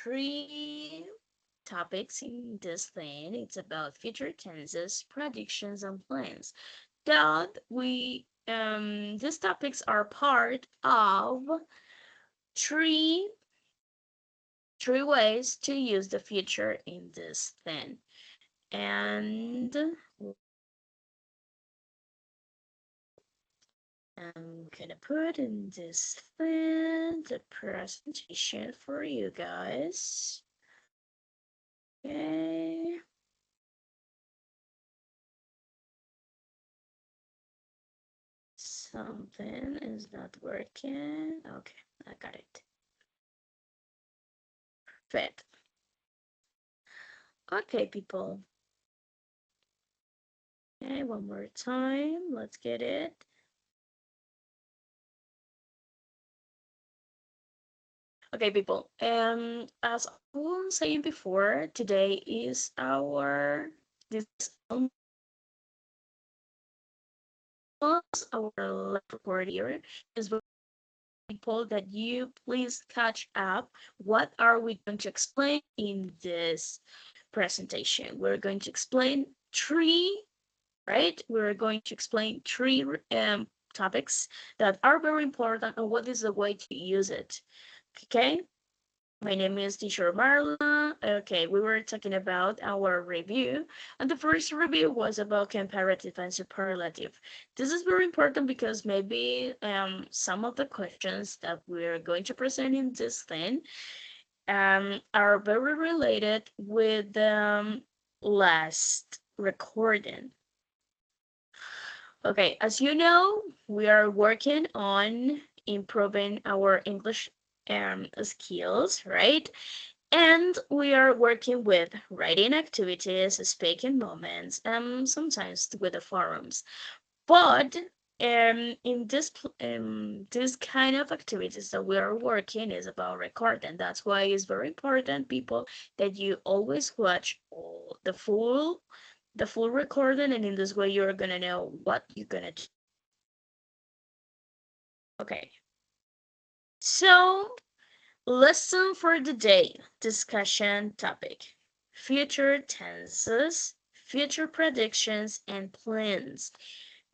three topics in this thing. It's about future tenses, predictions, and plans. That we these topics are part of three three ways to use the future in this thing. And I'm gonna put in this thing the presentation for you guys. Okay. Something is not working. Okay, I got it. Fit. Okay, people. Okay, one more time. Let's get it. Okay, people. As I was saying before, today is this almost our last report here. Is people that you please catch up. What are we going to explain in this presentation? We're going to explain three, right? We're going to explain three topics that are very important and what is the way to use it. Okay, my name is teacher Marla. Okay, we were talking about our review, and the first review was about comparative and superlative. This is very important because maybe some of the questions that we're going to present in this thing are very related with the last recording. Okay, as you know, we are working on improving our English skills, right? And we are working with writing activities, speaking moments, and sometimes with the forums. But in this kind of activities that we are working is about recording. That's why it's very important, people, that you always watch the full recording, and in this way you're gonna know what you're gonna do. Okay. So lesson for the day discussion topic: future tenses, future predictions, and plans.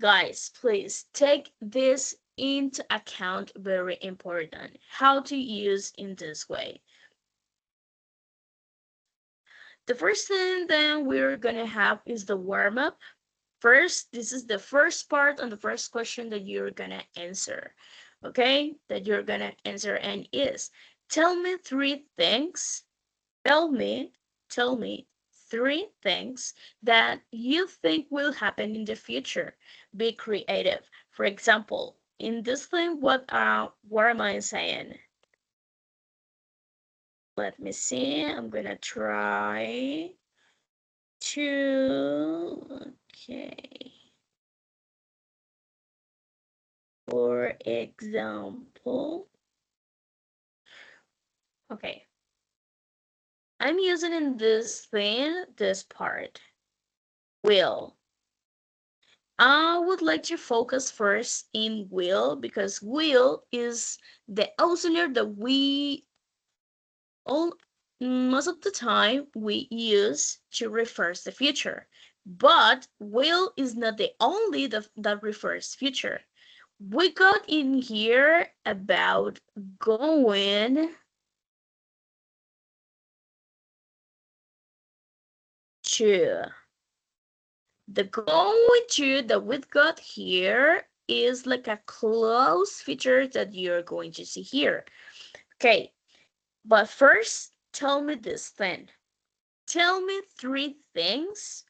Guys, please take this into account, very important. How to use in this way. The first thing then we're gonna have is the warm-up. First, this is the first part and the first question that you're gonna answer. Okay? That you're gonna answer and is tell me three things. Tell me, tell me three things that you think will happen in the future. Be creative. For example, in this thing, what am I saying? Let me see. I'm gonna try to, okay. For example, okay, I'm using in this thing, this part, will. I would like to focus first in will because will is the auxiliary that we all most of the time we use to refer the future. But will is not the only that refers future. We got in here about going to. The going to that we got here is like a close feature that you're going to see here. Okay, but first, tell me this thing. Tell me three things.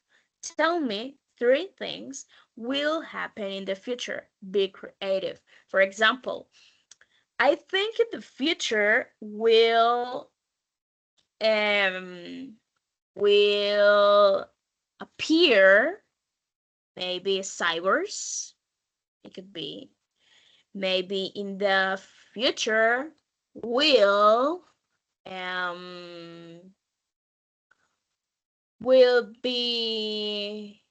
Tell me three things will happen in the future. Be creative. For example, I think in the future um will appear maybe cybers. It could be maybe in the future um will be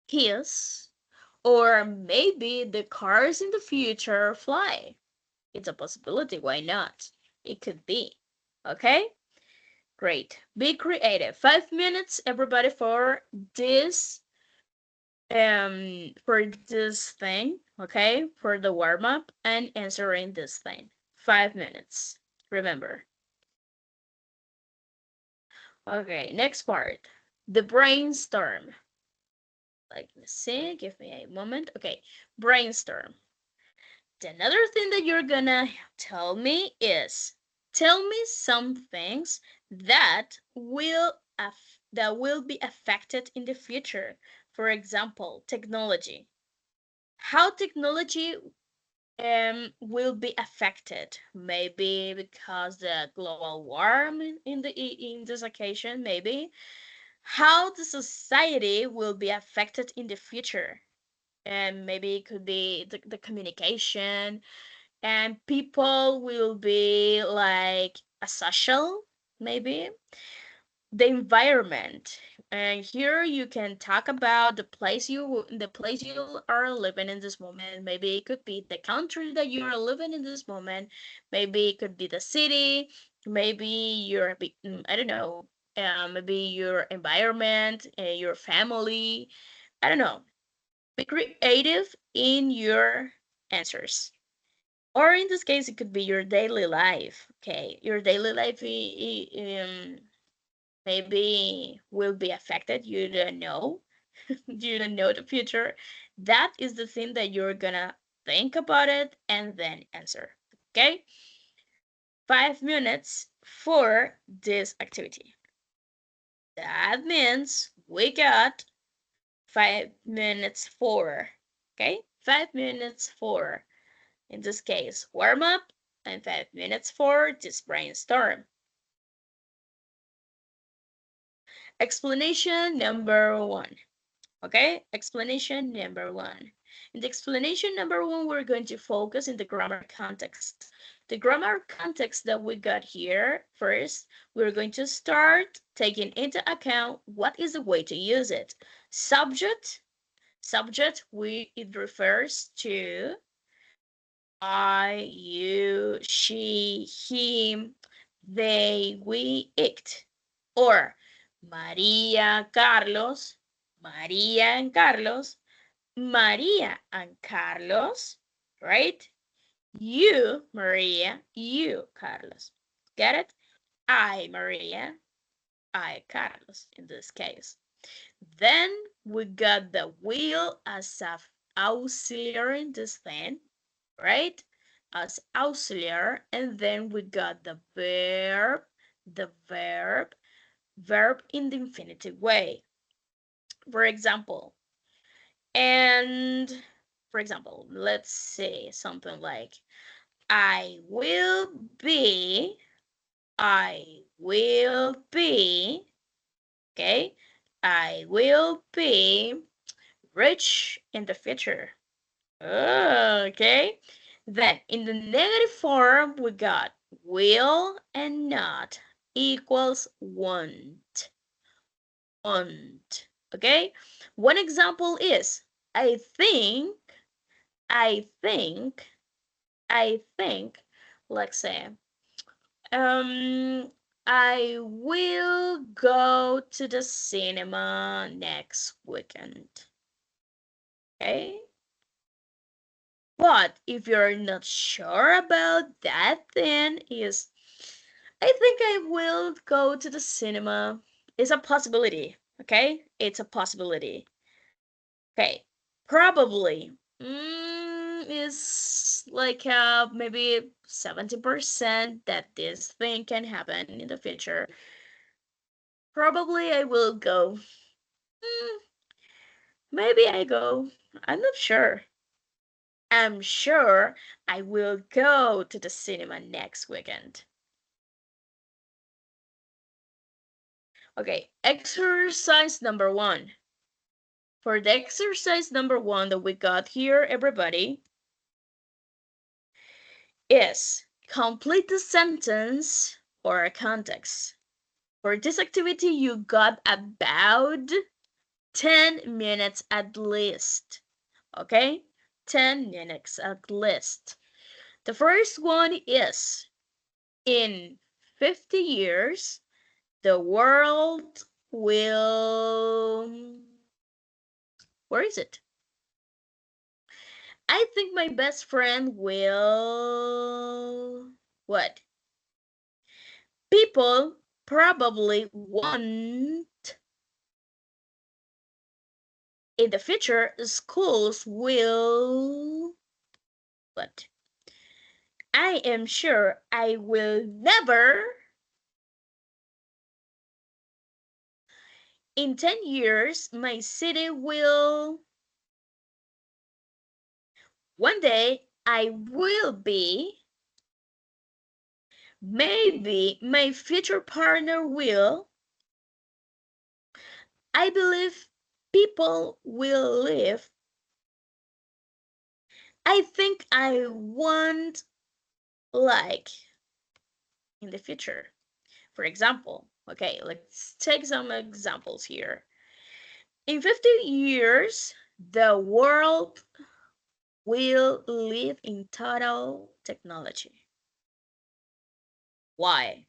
his, or maybe the cars in the future fly. It's a possibility, why not? It could be. Okay? Great. Be creative. 5 minutes, everybody, for this thing, okay? For the warm-up and answering this thing. 5 minutes. Remember. Okay, next part. The brainstorm. Let me see, give me a moment. Okay, brainstorm. Another thing that you're gonna tell me is, tell me some things that will be affected in the future. For example, technology. How technology will be affected? Maybe because the global warming in this occasion, maybe. How the society will be affected in the future? And maybe it could be the communication, and people will be like a social, maybe the environment. And here you can talk about the place you are living in this moment. Maybe it could be the country that you are living in this moment. Maybe it could be the city. Maybe I don't know. Maybe your environment, your family. I don't know. Be creative in your answers. Or in this case, it could be your daily life. Okay, your daily life maybe will be affected. You don't know. You don't know the future. That is the thing that you're gonna think about it and then answer. Okay, 5 minutes for this activity. That means we got 5 minutes for. Okay, 5 minutes for. In this case, warm up, and 5 minutes for this brainstorm. Explanation number one. Okay, explanation number one. In the explanation number one, we're going to focus in the grammar context. The grammar context that we got here, first, we're going to start taking into account what is the way to use it. Subject, it refers to I, you, she, him, they, we, it. Or Maria, Carlos, Maria and Carlos, Maria and Carlos, right? You, Maria, you, Carlos. Get it? I, Maria, I, Carlos, in this case. Then we got the will as a auxiliary in this thing, right? As auxiliary, and then we got the verb in the infinitive way. For example, let's say something like, I will be, okay? I will be rich in the future. Okay. Then in the negative form, we got will and not equals want. Okay. One example is, I think, I think, I think, let's say, I will go to the cinema next weekend. Okay. But if you're not sure about that, then I think I will go to the cinema. It's a possibility, okay? It's a possibility. Okay, probably. Is like maybe 70% that this thing can happen in the future. Probably I will go. Maybe I go. I'm not sure. I'm sure I will go to the cinema next weekend. Okay, exercise number one. For the exercise number one that we got here, everybody, is complete the sentence or a context. For this activity, you got about 10 minutes at least. Okay? 10 minutes at least. The first one is, in 50 years, the world will, where is it? I think my best friend will, what? People probably want, in the future, schools will, what? I am sure I will never, in 10 years, my city will, one day I will be, maybe my future partner will, I believe people will live. I think I want, like, in the future. For example, okay, let's take some examples here. In 50 years, the world will live in total technology. Why?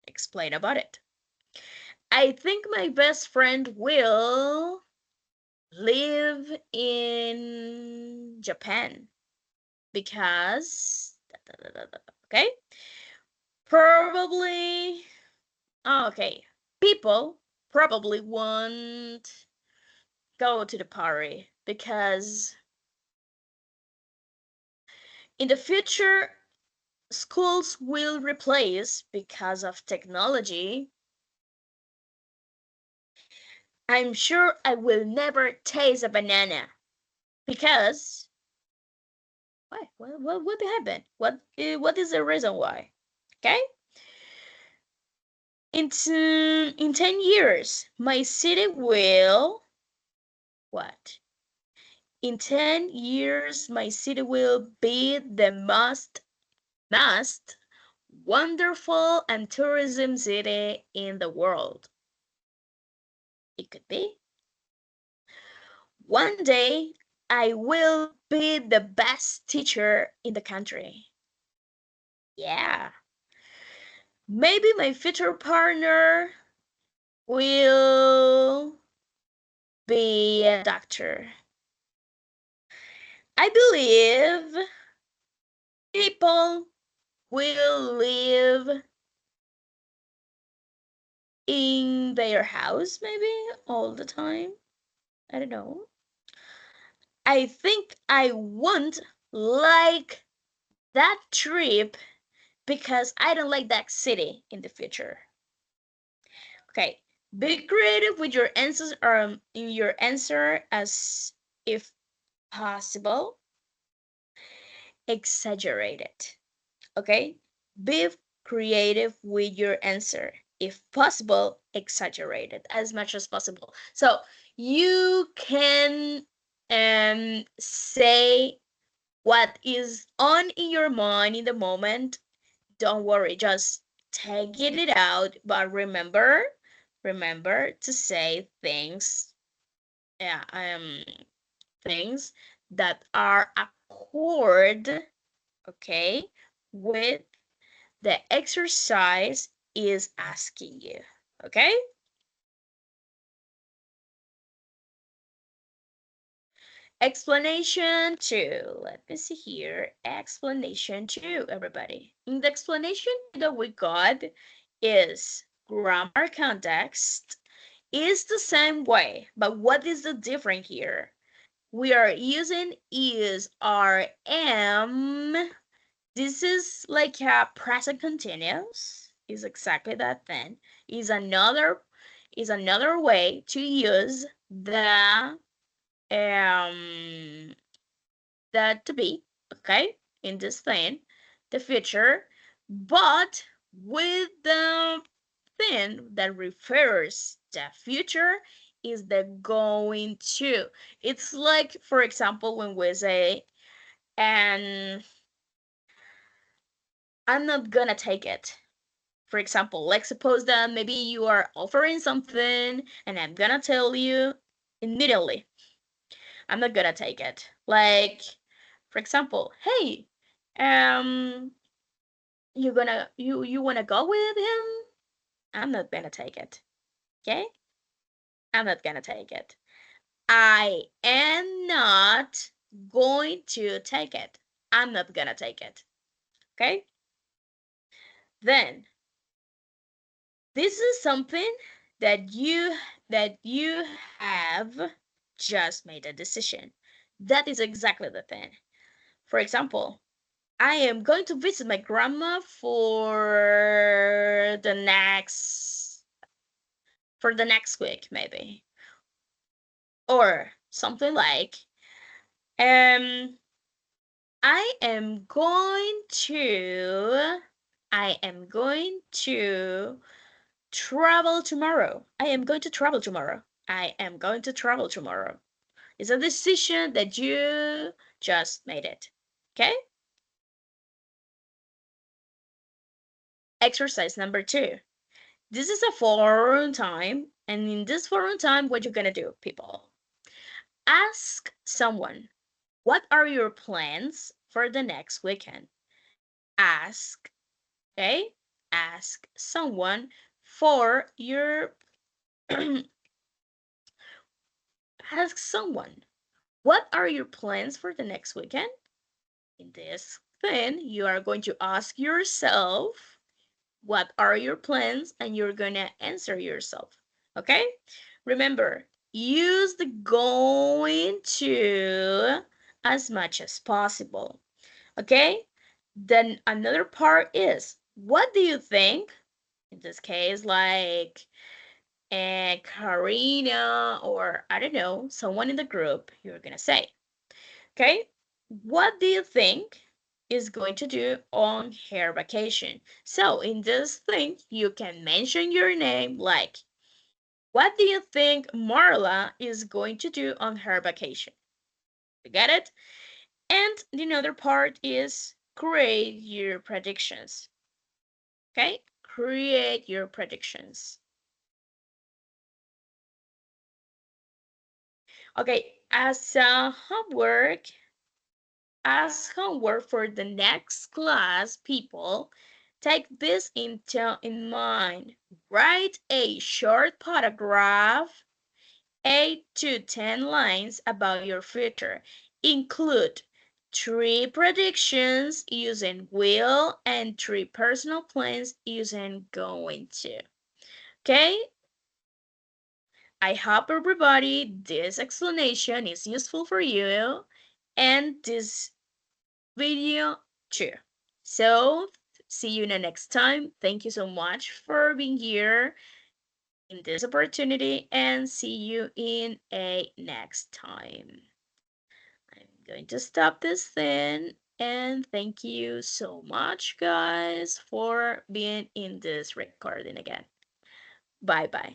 Explain about it. I think my best friend will live in Japan because, okay, probably, okay, people probably won't go to the party because in the future, schools will replace, because of technology. I'm sure I will never taste a banana because why? What happened? What is the reason why? Okay? In 10 years, my city will, what? In 10 years, my city will be the most wonderful and tourism city in the world. It could be. One day, I will be the best teacher in the country. Yeah. Maybe my future partner will be a doctor. I believe people will live in their house maybe all the time. I don't know. I think I won't like that trip because I don't like that city in the future. Okay, be creative with your answers or in your answer as if possible. Exaggerate it. Okay, be creative with your answer. If possible, exaggerate it as much as possible. So you can say what is on in your mind in the moment. Don't worry, just take it out. But remember to say things, yeah, things that are accord, okay, with the exercise is asking you, okay? Explanation 2. Let me see here. Explanation 2, everybody. In the explanation that we got is grammar context is the same way, but what is the difference here? We are using is, are, am. This is like a present continuous. Is exactly that thing. Is another way to use um the to be, okay, in this thing, the future, but with the thing that refers the future is the going to. It's like, for example, when we say, and I'm not gonna take it. For example, let's suppose that maybe you are offering something and I'm gonna tell you immediately, I'm not gonna take it. Like, for example, hey, you wanna go with him? I'm not gonna take it. Okay? I'm not gonna take it. I am not going to take it. I'm not gonna take it. Okay? Then this is something that you have just made a decision. That is exactly the thing. For example, I am going to visit my grandma for the next week maybe. Or something like um I am going to travel tomorrow. I am going to travel tomorrow. I am going to travel tomorrow. It's a decision that you just made it. Okay? Exercise number 2. This is a forum time, and in this forum time, what you're gonna do, people? Ask someone, what are your plans for the next weekend? Ask, okay? Ask someone for your ask someone, what are your plans for the next weekend? In this thing, you are going to ask yourself, what are your plans? And you're going to answer yourself. Okay? Remember, use the going to as much as possible. Okay? Then another part is, what do you think? In this case, like Karina, or I don't know, someone in the group, you're gonna say, okay, what do you think is going to do on her vacation? So in this thing, you can mention your name, like, what do you think Marla is going to do on her vacation? You get it? And the other part is create your predictions. Okay? Create your predictions. Okay, as homework for the next class, people, take this in mind. Write a short paragraph, 8 to 10 lines about your future. Include 3 predictions using will and 3 personal plans using going to. Okay? I hope everybody this explanation is useful for you and this video too. So see you in the next time. Thank you so much for being here in this opportunity and see you in a next time. I'm going to stop this thing and thank you so much guys for being in this recording again. Bye bye.